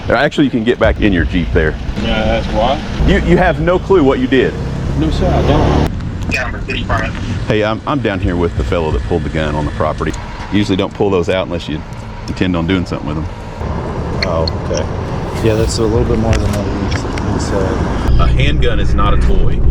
Actually, you can get back in your Jeep there. Yeah, that's why? You have no clue what you did. No, sir, I don't. Hey, I'm down here with the fellow that pulled the gun on the property. Usually don't pull those out unless you intend on doing something with them. Oh, okay. Yeah, that's a little bit more than what we said. A handgun is not a toy.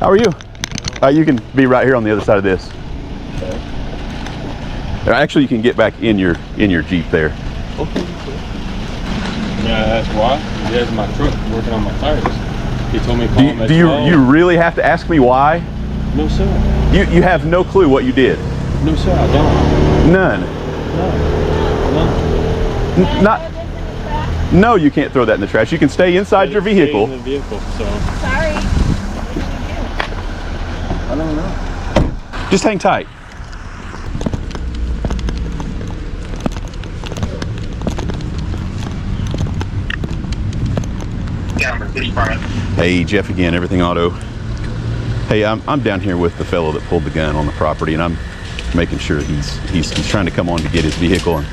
How are you? You can be right here on the other side of this. Okay. Actually, you can get back in your Jeep there. Okay. Yeah, that's why. He has my truck working on my tires. He told me to call him at 12. Do you really have to ask me why? No, sir. You have no clue what you did. No, sir, I don't. None. No. Not. No, you can't throw that in the trash. You can stay inside your vehicle. Stay in the vehicle, so. Sorry. I don't know. Just hang tight. Hey, Jeff again, Everything Auto. Hey, I'm down here with the fellow that pulled the gun on the property, and I'm making sure he's trying to come on to get his vehicle, and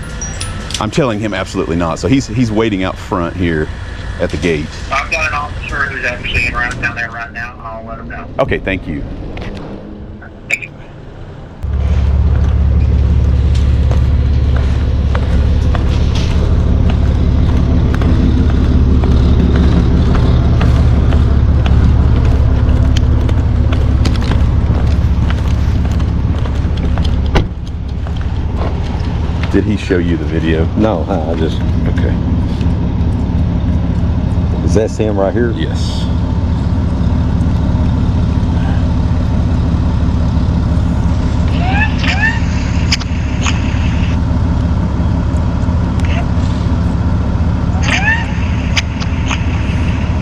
I'm telling him absolutely not. So he's waiting out front here at the gate. I've got an officer who's actually en route down there right now. I'll let him know. Okay, thank you. Thank you. Did he show you the video? No, I just. Okay. Is that him right here? Yes. I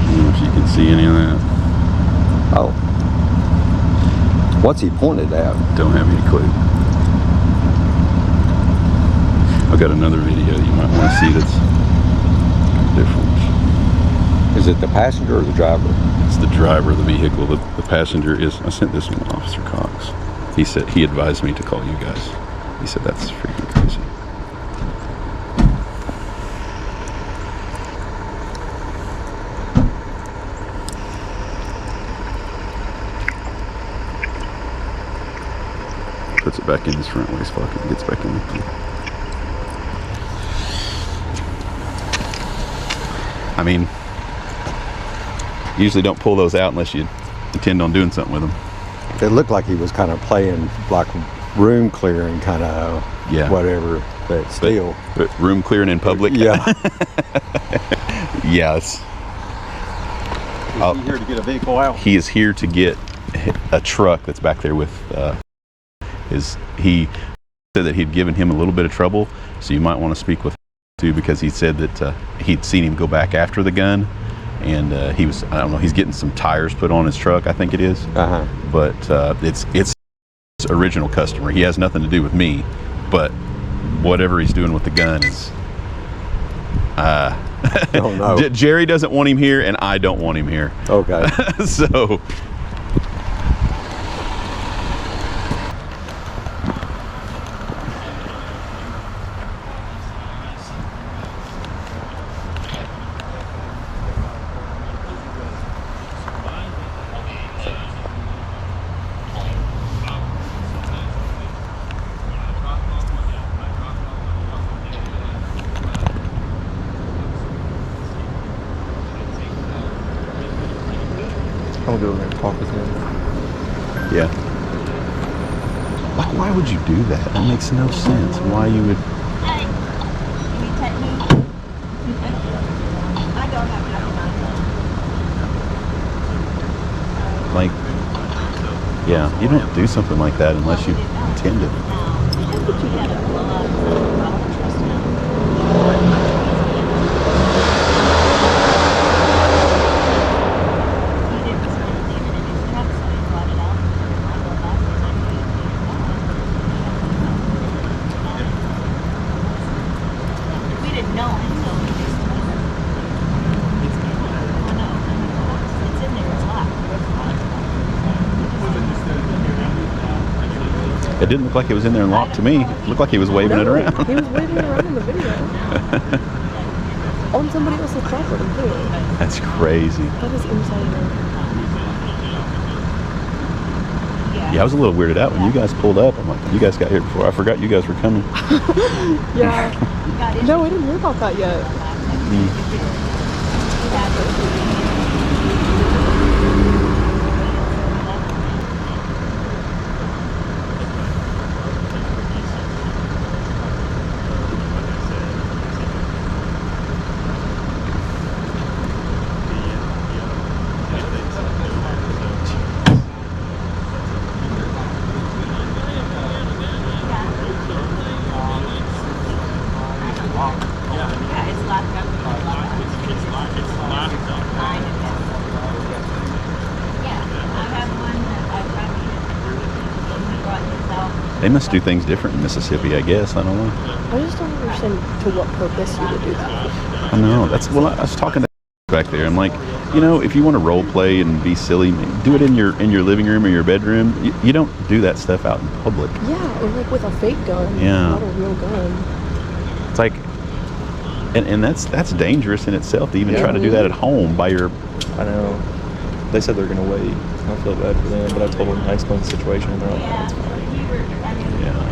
don't know if you can see any of that. Oh. What's he pointed at? Don't have any clue. I've got another video you might want to see that's different. Is it the passenger or the driver? It's the driver of the vehicle. The passenger is, I sent this one to Officer Cox. He said, he advised me to call you guys. He said, that's freaking crazy. Puts it back in his front waist pocket and gets back in there. I mean, Usually don't pull those out unless you intend on doing something with them. It looked like he was kind of playing like room clearing kind of whatever, but still. But room clearing in public? Yeah. Yes. Is he here to get a vehicle out? He is here to get a truck that's back there with he said that he'd given him a little bit of trouble, so you might want to speak with him too, because he said that he'd seen him go back after the gun, and he was, I don't know, he's getting some tires put on his truck, I think it is. But it's his original customer. He has nothing to do with me, but whatever he's doing with the gun is oh no. Jerry doesn't want him here, and I don't want him here. Okay. So I'll go over and talk with him. yeah. Like, why would you do that? That makes no sense. Why you would. Hey, can you take me? I don't have nothing. Like, yeah, you don't do something like that unless you intend it. It didn't look like it was in there and locked to me. It looked like he was waving it around. He was waving it around in the video. On somebody else's property, too. That's crazy. That is insane. Yeah, I was a little weirded out when you guys pulled up. I'm like, you guys got here before. I forgot you guys were coming. Yeah. No, we didn't hear about that yet. They must do things different in Mississippi, I guess. I don't know. I just don't understand to what purpose you would do that. I know. That's, well, I was talking to back there. I'm like, you know, if you want to role play and be silly, do it in your living room or your bedroom. You don't do that stuff out in public. Yeah, or like with a fake gun. Yeah. Not a real gun. It's like, and that's dangerous in itself to even try to do that at home by your. I know. They said they're going to wait. I feel bad for them, but I told them I explained the situation, and they're like, "That's fine." Yeah.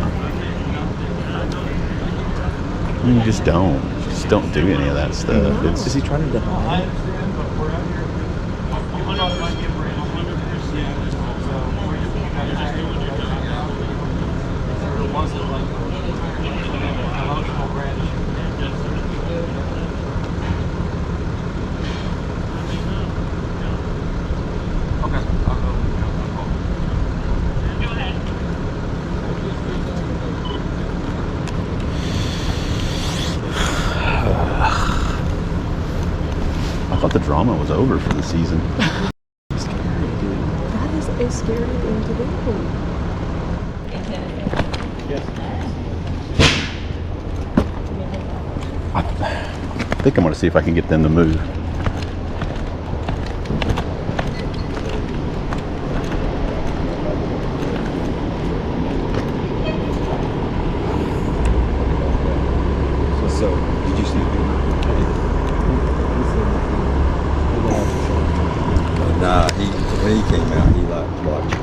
You just don't do any of that stuff. Is he trying to deny it? I thought the drama was over for the season. Scary, dude. That is a scary thing to do. I think I'm going to see if I can get them to move. So, did you see it? Nah, when he came out, he like watched it.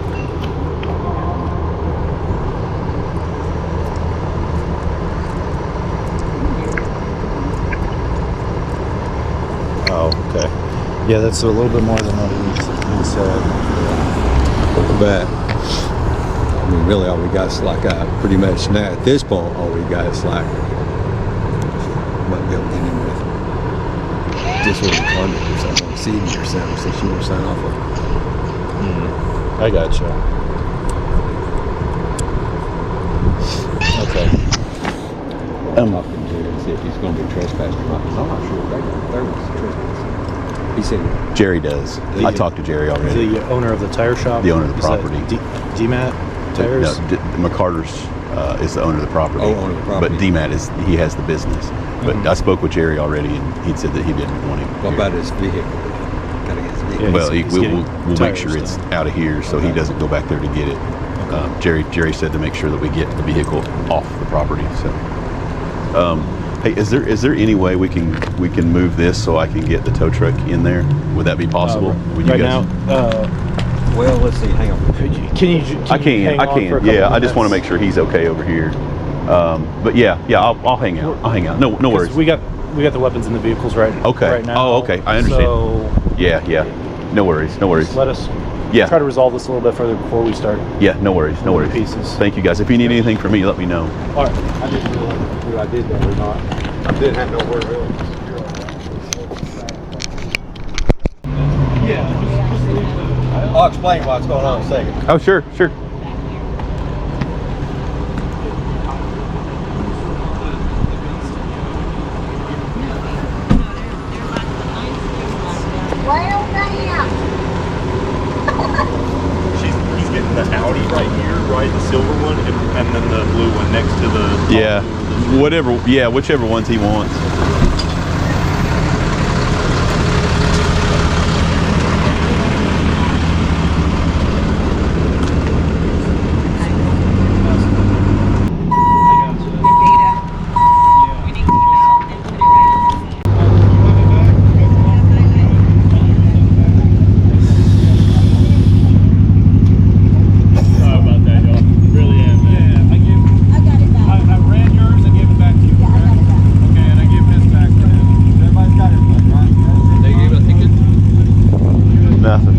Oh, okay. Yeah, that's a little bit more than what he said. But I mean, really, all we got is like pretty much now at this point, all we got is like what building in with just with the conduct or something, like CD or something, so she won't sign off on it. I gotcha. Okay. I'm talking to him and see if he's going to be trespassing or not, because I'm not sure if they got there was trespassing. He said Jerry does. I talked to Jerry already. The owner of the tire shop? The owner of the Is that property. DMAT Tires? No, McCarter's is the owner of the property. Oh, owner of the property. But DMAT he has the business. But I spoke with Jerry already, and he'd said that he didn't want him. what about his vehicle? Gotta get his vehicle. Yeah, Well, he's we'll make tires sure it's done. out of here, so he doesn't go back there to get it. Jerry said to make sure that we get the vehicle off the property. So, hey, is there any way we can move this so I can get the tow truck in there? Would that be possible? Would you right guys? now, Well, let's see. Hang on. can you hang I on for a can. couple Yeah, I just want to minutes? make sure he's okay over here. But yeah, I'll hang out. I'll hang out. No 'Cause worries. we got the weapons in the vehicles right now. Oh, okay. I understand. So Yeah. No worries. just let us Yeah. try to resolve this a little bit further before we start. Yeah, no worries. Pieces. Thank you guys. If you need anything from me, let me know. All right. I didn't realize who I did that or not. I didn't have nowhere really. I'll explain what's going on in a second. Oh, sure. Well, damn. He's getting the Audi right here, right? The silver one, and then the blue one next to the... Yeah. Whichever ones he wants. Sorry about that, y'all. Really am, man. I got it back. I ran yours and gave it back to you. Yeah, I got it back. Okay, and I give his back to him. Everybody's got everything, right? They gave a ticket? Nothing.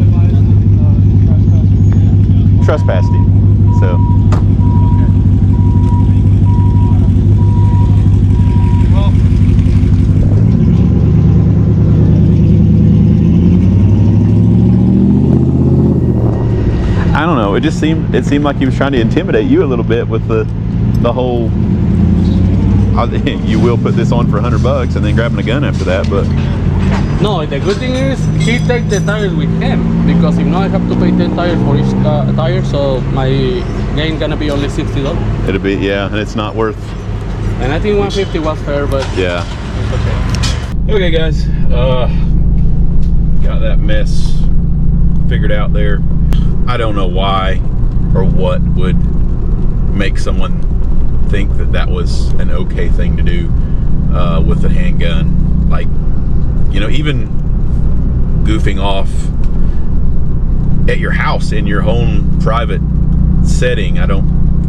Trespassed him. So. I don't know. It seemed like he was trying to intimidate you a little bit with the whole. You will put this on for $100 and then grabbing a gun after that, but No, the good thing is he takes the tires with him, because if not I have to pay 10 tires for each tire, so my gain gonna be only $60. it'll be and it's not worth. And I think 150 was fair, but Yeah. it's okay. Okay, guys. Got that mess figured out there. I don't know why or what would make someone think that was an okay thing to do with a handgun. Like, even goofing off at your house in your own private setting,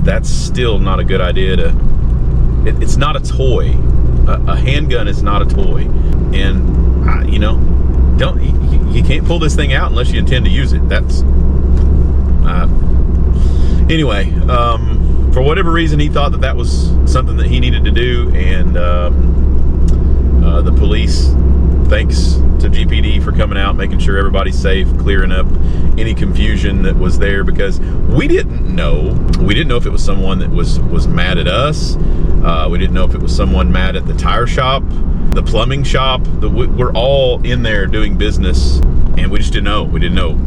that's still not a good idea it's not a toy. A handgun is not a toy. And, you can't pull this thing out unless you intend to use it. That's, anyway, for whatever reason, he thought that was something that he needed to do. And the police, thanks to GPD for coming out, making sure everybody's safe, clearing up any confusion that was there, because we didn't know if it was someone that was mad at us. We didn't know if it was someone mad at the tire shop, the plumbing shop. We're all in there doing business, and we just didn't know.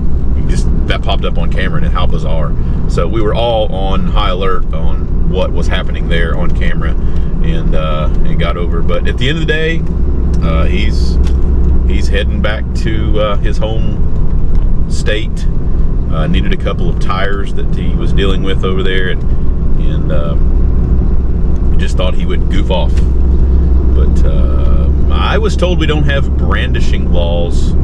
That popped up on camera, and how bizarre. So we were all on high alert on what was happening there on camera, and got over. But at the end of the day, he's heading back to his home state. Needed a couple of tires that he was dealing with over there, and just thought he would goof off. But I was told we don't have brandishing laws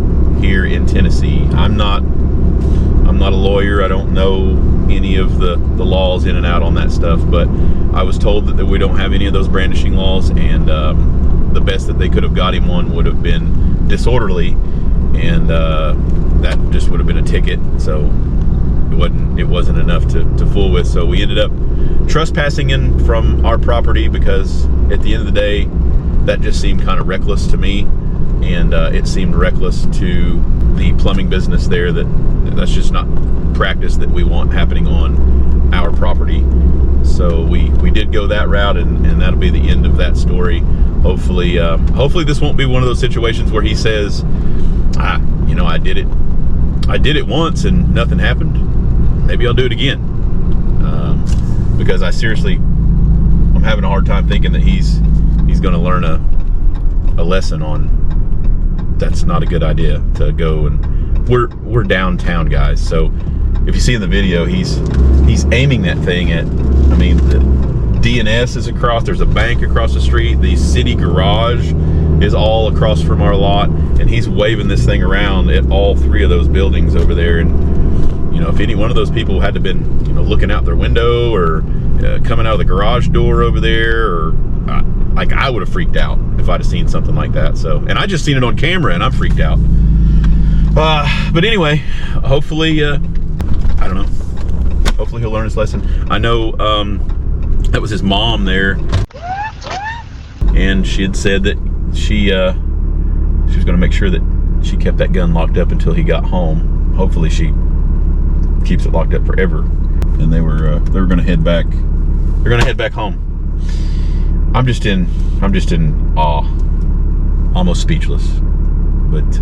here in Tennessee. I'm not a lawyer. I don't know any of the laws in and out on that stuff, but I was told that we don't have any of those brandishing laws, and the best that they could have got him on would have been disorderly, and that just would have been a ticket. So it wasn't enough to fool with. So we ended up trespassing in from our property, because at the end of the day, that just seemed kind of reckless to me, and it seemed reckless to the plumbing business there. That's just not practice that we want happening on our property. So we did go that route, and that'll be the end of that story. Hopefully this won't be one of those situations where he says, you know, I did it once and nothing happened. Maybe I'll do it again, because I'm having a hard time thinking that he's going to learn a lesson on that's not a good idea to go. And we're downtown, guys, so if you see in the video, he's aiming that thing at, I mean, the DNS is across, there's a bank across the street, the city garage is all across from our lot, and he's waving this thing around at all three of those buildings over there. And you know, if any one of those people had to been, you know, looking out their window or coming out of the garage door over there, or like, I would have freaked out if I'd have seen something like that. So, and I just seen it on camera and I'm freaked out. But anyway, hopefully, I don't know, hopefully he'll learn his lesson. I know that was his mom there, and she had said that she was going to make sure that she kept that gun locked up until he got home. Hopefully she keeps it locked up forever. And they were going to head back. They're going to head back home. I'm just in awe, almost speechless. But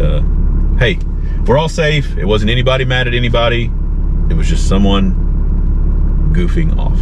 hey, we're all safe. It wasn't anybody mad at anybody. It was just someone goofing off.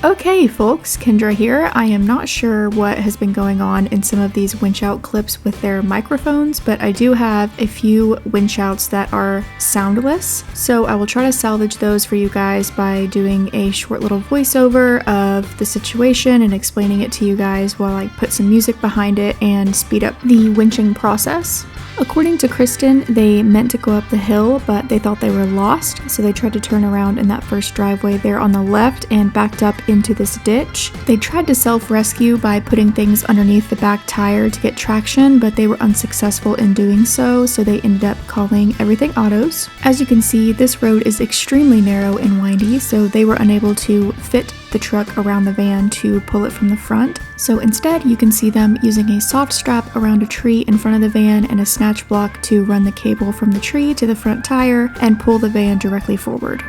Okay folks, Kendra here. I am not sure what has been going on in some of these winch out clips with their microphones, but I do have a few winch outs that are soundless. So I will try to salvage those for you guys by doing a short little voiceover of the situation and explaining it to you guys while I put some music behind it and speed up the winching process. According to Kristen, they meant to go up the hill, but they thought they were lost, so they tried to turn around in that first driveway there on the left and backed up into this ditch. They tried to self-rescue by putting things underneath the back tire to get traction, but they were unsuccessful in doing so, so they ended up calling everything autos. As you can see, this road is extremely narrow and windy, so they were unable to fit the truck around the van to pull it from the front. So instead, you can see them using a soft strap around a tree in front of the van and a snatch block to run the cable from the tree to the front tire and pull the van directly forward.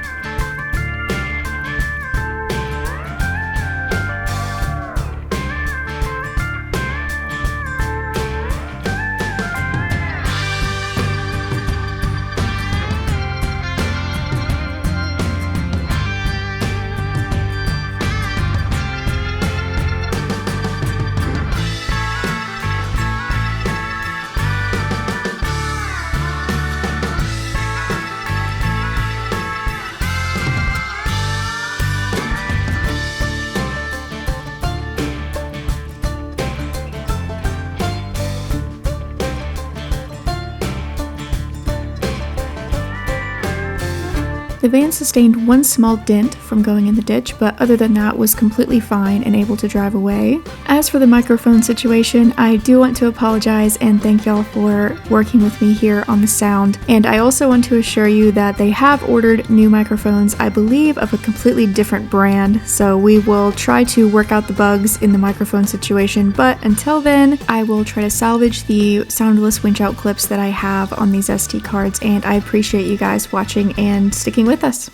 The van sustained one small dent from going in the ditch, but other than that was completely fine and able to drive away. As for the microphone situation, I do want to apologize and thank y'all for working with me here on the sound. And I also want to assure you that they have ordered new microphones, I believe of a completely different brand, so we will try to work out the bugs in the microphone situation, but until then, I will try to salvage the soundless winch out clips that I have on these SD cards, and I appreciate you guys watching and sticking with us.